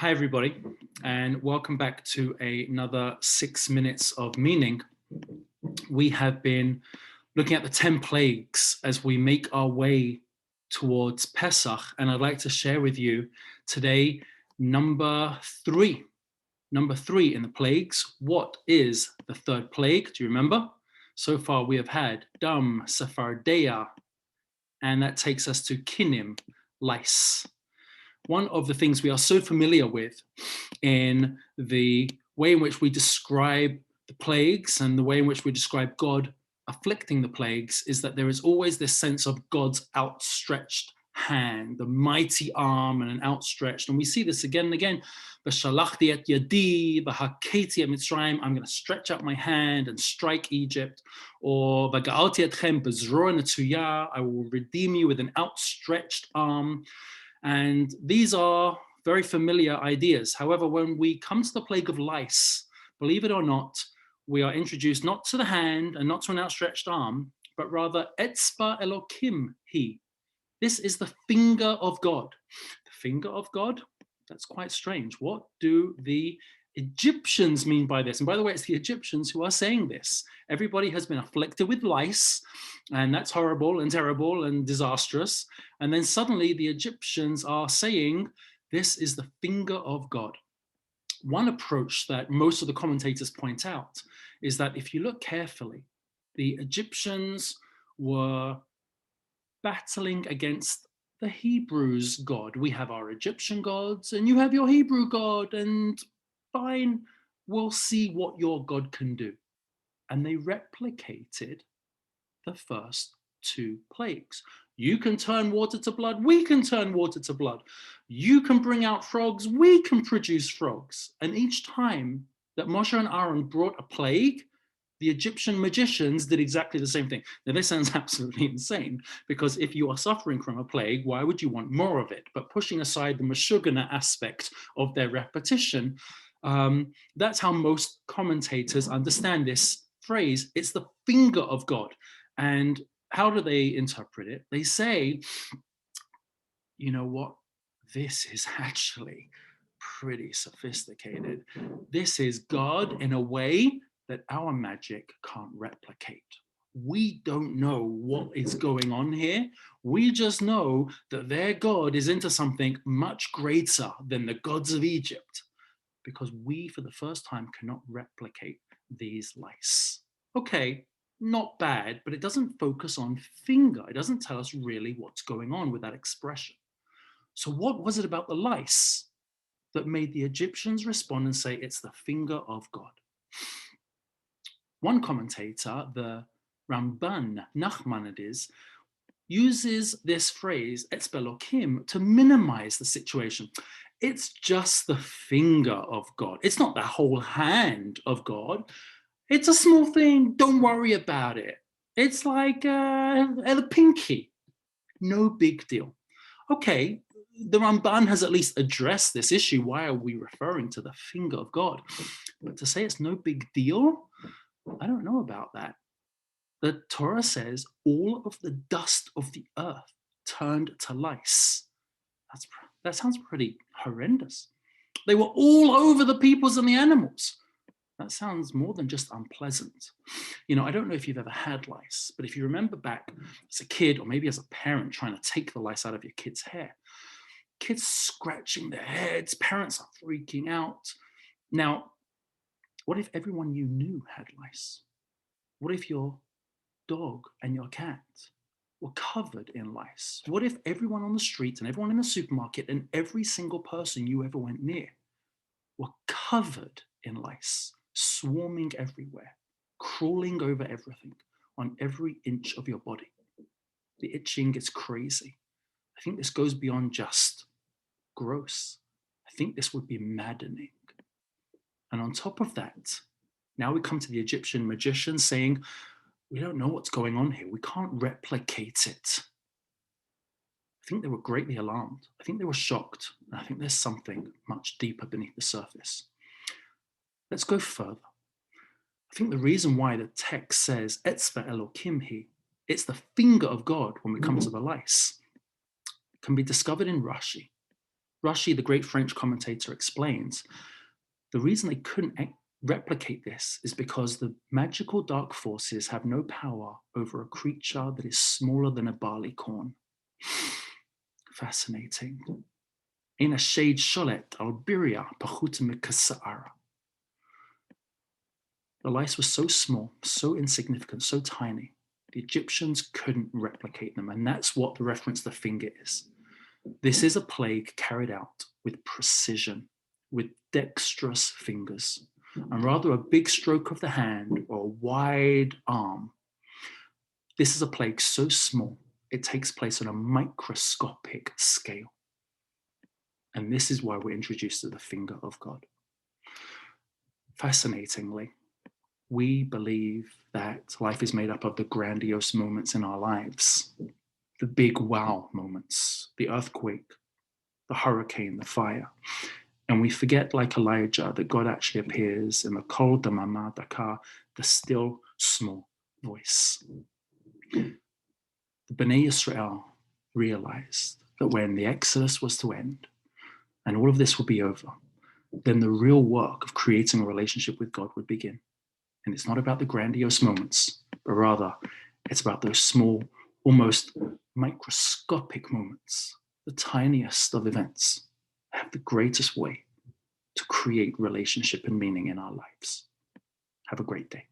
Hi, everybody, and welcome back to another 6 minutes of meaning. We have been looking at the 10 plagues as we make our way towards Pesach, and I'd like to share with you today number three. Number three in the plagues. What is the third plague? Do you remember? So far we have had Dam, Sephardeia, and that takes us to Kinim, lice. One of the things we are so familiar with in the way in which we describe the plagues and the way in which we describe God afflicting the plagues is that there is always this sense of God's outstretched hand, the mighty arm and an outstretched. And we see this again and again. V'shalachti et yadi, v'haketi et Mitzrayim, I'm going to stretch out my hand and strike Egypt. Or v'ga'alti etchem b'zroa netuyah, I will redeem you with an outstretched arm. And these are very familiar ideas. However, when we come to the plague of lice, believe it or not, we are introduced not to the hand and not to an outstretched arm, but rather etzba Elokim he. This is the finger of God. The finger of God? That's quite strange. What do the Egyptians mean by this? And by the way, it's the Egyptians who are saying this. Everybody has been afflicted with lice, and that's horrible and terrible and disastrous. And then suddenly the Egyptians are saying, this is the finger of God. One approach that most of the commentators point out is that if you look carefully, the Egyptians were battling against the Hebrews' God. We have our Egyptian gods and you have your Hebrew God, and fine, we'll see what your God can do. And they replicated the first two plagues. You can turn water to blood, we can turn water to blood. You can bring out frogs, we can produce frogs. And each time that Moshe and Aaron brought a plague, the Egyptian magicians did exactly the same thing. Now, this sounds absolutely insane, because if you are suffering from a plague, why would you want more of it? But pushing aside the Meshugana aspect of their repetition, that's how most commentators understand this phrase. It's the finger of God. And how do they interpret it? They say, you know what? This is actually pretty sophisticated. This is God in a way that our magic can't replicate. We don't know what is going on here. We just know that their God is into something much greater than the gods of Egypt, because we, for the first time, cannot replicate these lice. Okay, not bad, but it doesn't focus on finger. It doesn't tell us really what's going on with that expression. So what was it about the lice that made the Egyptians respond and say it's the finger of God? One commentator, the Ramban, Nachmanides, uses this phrase, etzba Elokim, to minimize the situation. It's just the finger of God. It's not the whole hand of God. It's a small thing. Don't worry about it. It's like a pinky. No big deal. Okay, the Ramban has at least addressed this issue. Why are we referring to the finger of God? But to say it's no big deal, I don't know about that. The Torah says all of the dust of the earth turned to lice. That sounds pretty horrendous. They were all over the peoples and the animals. That sounds more than just unpleasant. You know, I don't know if you've ever had lice, but if you remember back as a kid or maybe as a parent trying to take the lice out of your kid's hair, kids scratching their heads, parents are freaking out. Now, what if everyone you knew had lice? What if your dog and your cat were covered in lice? What if everyone on the street and everyone in the supermarket and every single person you ever went near were covered in lice, swarming everywhere, crawling over everything, on every inch of your body? The itching gets crazy. I think this goes beyond just gross. I think this would be maddening. And on top of that, now we come to the Egyptian magician saying, we don't know what's going on here. We can't replicate it. I think they were greatly alarmed. I think they were shocked. And I think there's something much deeper beneath the surface. Let's go further. I think the reason why the text says, etzba Elokim he, it's the finger of God when we come to the lice, can be discovered in Rashi. Rashi, the great French commentator, explains the reason they couldn't replicate this is because the magical dark forces have no power over a creature that is smaller than a barley corn. Fascinating. In a shade sholet albiria pachutimikasa'ara. The lice was so small, so insignificant, so tiny. The Egyptians couldn't replicate them, and that's what the reference to the finger is. This is a plague carried out with precision, with dexterous fingers, and rather a big stroke of the hand or a wide arm. This is a plague so small, it takes place on a microscopic scale. And this is why we're introduced to the finger of God. Fascinatingly, we believe that life is made up of the grandiose moments in our lives, the big wow moments, the earthquake, the hurricane, the fire. And we forget, like Elijah, that God actually appears in the kol damama daka, the still small voice. The Bnei Yisrael realized that when the Exodus was to end and all of this would be over, then the real work of creating a relationship with God would begin. And it's not about the grandiose moments, but rather it's about those small, almost microscopic moments, the tiniest of events, have the greatest way to create relationship and meaning in our lives. Have a great day.